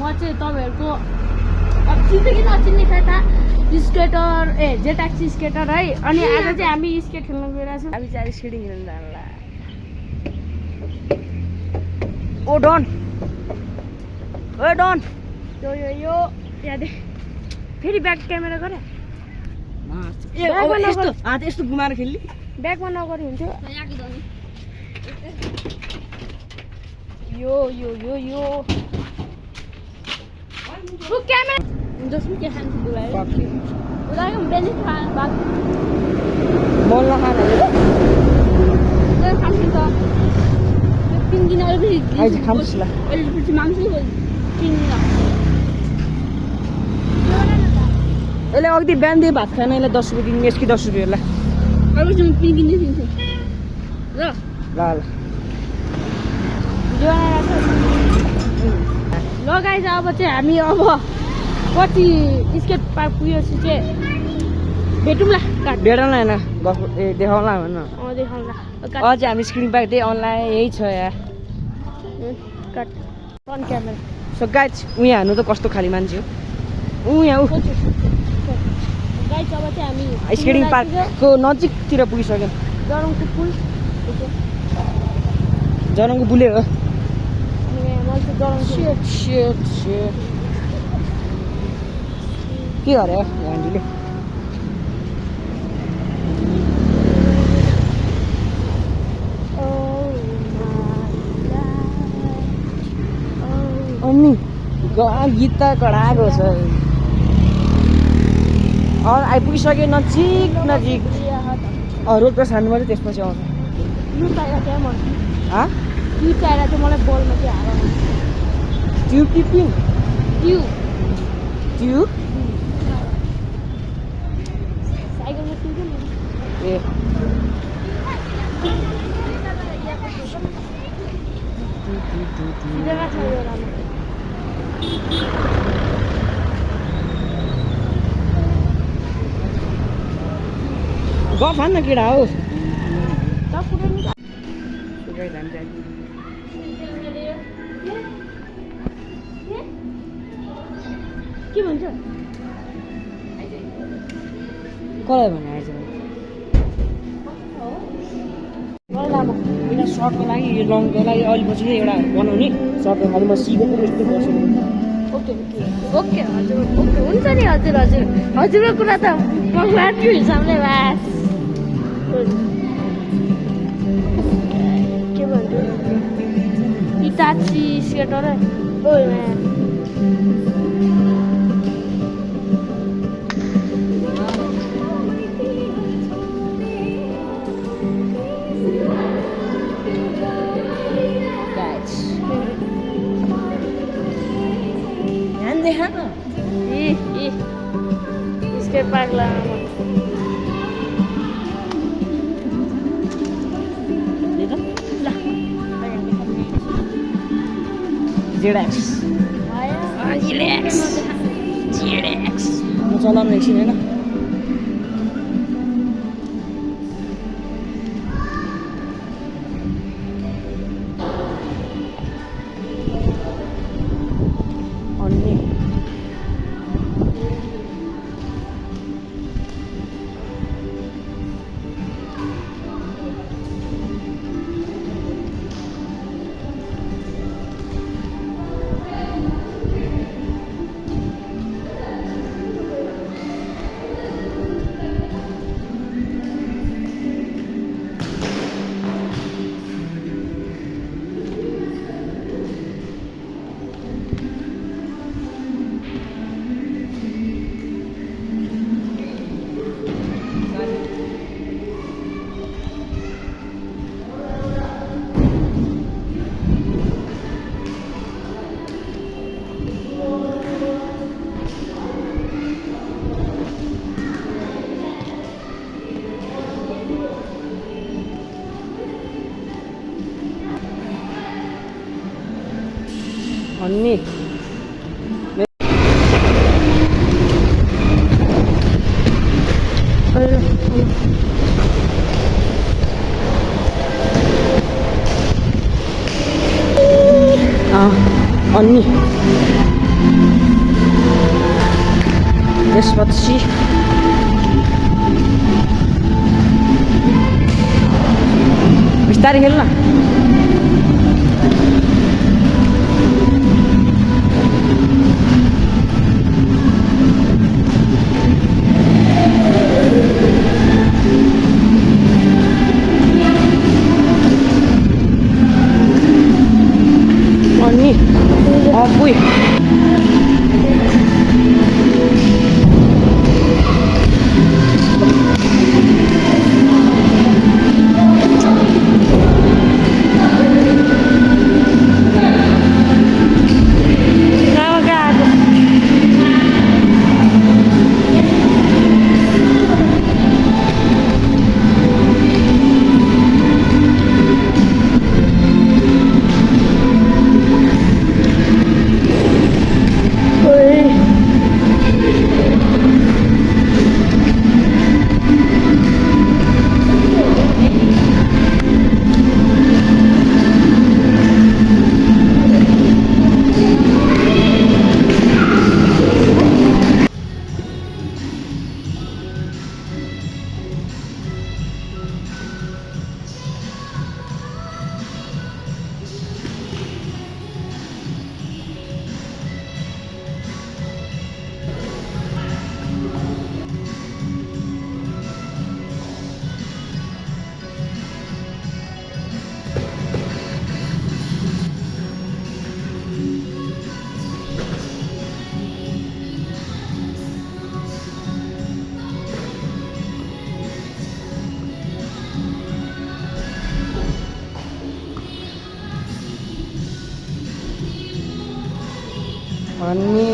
चाहिँ तपाईहरुको अब चिन्थे कि नचिन्ने केटा स्केटर जे ट्याक्सी स्केटर है। अनि आज चाहिँ हामी स्केट खेल्न गइरहेको छौँ। हामी चाहिँ स्केटिङ खेल्न जानला। ओ डन यो यहाँ दे फेरि ब्याक क्यामेरा गरे यस्तो घुमाएर खेल्ने ब्याकमा नगरी हुन्थ्यो। यो क्यामेरा जसमा के खान्छ बुलायो उदाको बेनी खान बात मल नखाएर खान्छ त पिङ्गिन अहिले खान्छ ल अहिले पछि मान्छे पिङ्गिन यसले अघि बिहानदेखि भात खान यसलाई 10 रुपियाँ दिनु यसकी 10 रुपियाँ ल अब चाहिँ पिङ्गिनै दिन्छु ल ल गाइस अब चाहिँ हामी अब कति स्केट पार्क पुगेपछि चाहिँ भेटौँला भेटौँला होइन देखाउँला भन देखाउँला अझै हामी स्क्रिन पार्क त्यही अनलाइन यही छ यार cut on camera so guys उहाँ हान्नु त कस्तो खाली मान्छे हो यहाँ गाइस अब चाहिँ हामी स्केटिङ पार्कको नजिकतिर पुगिसक्यौँ। जरङको पुल जरङको पुलै हो के गरे आन्टीले अनि गीत त कडाको छ आइपुगिसक्यो नजिक रोड क्रस हान्नु मात्रै त्यसपछि आउँछ त्यो चाहिएर चाहिँ मलाई बलमा चाहिँ हार ट्युब टिपिङ ट्युब साइकलमा ट्युब ए सिधैमा छ यो राम्रो गफ हान्न केटा हो के भन्छ कसलाई भने आइज एउटा सर्टको लागि यो लङको लागि अहिले पछि एउटा बनाउने सर्टको खालि म सिकेको यस्तो गर्छु। ओके हजुर ओके हुन्छ नि हजुरको कुरा त भगवान्को हिसाबले बास के भन्छ इटाची स्केटर ओ स्केट पार्क लामा म चलाउनु एकछिन होइन अन्नी अन्नी त्यसपछि बिस्तारै खेल्न अनि अपुई अनि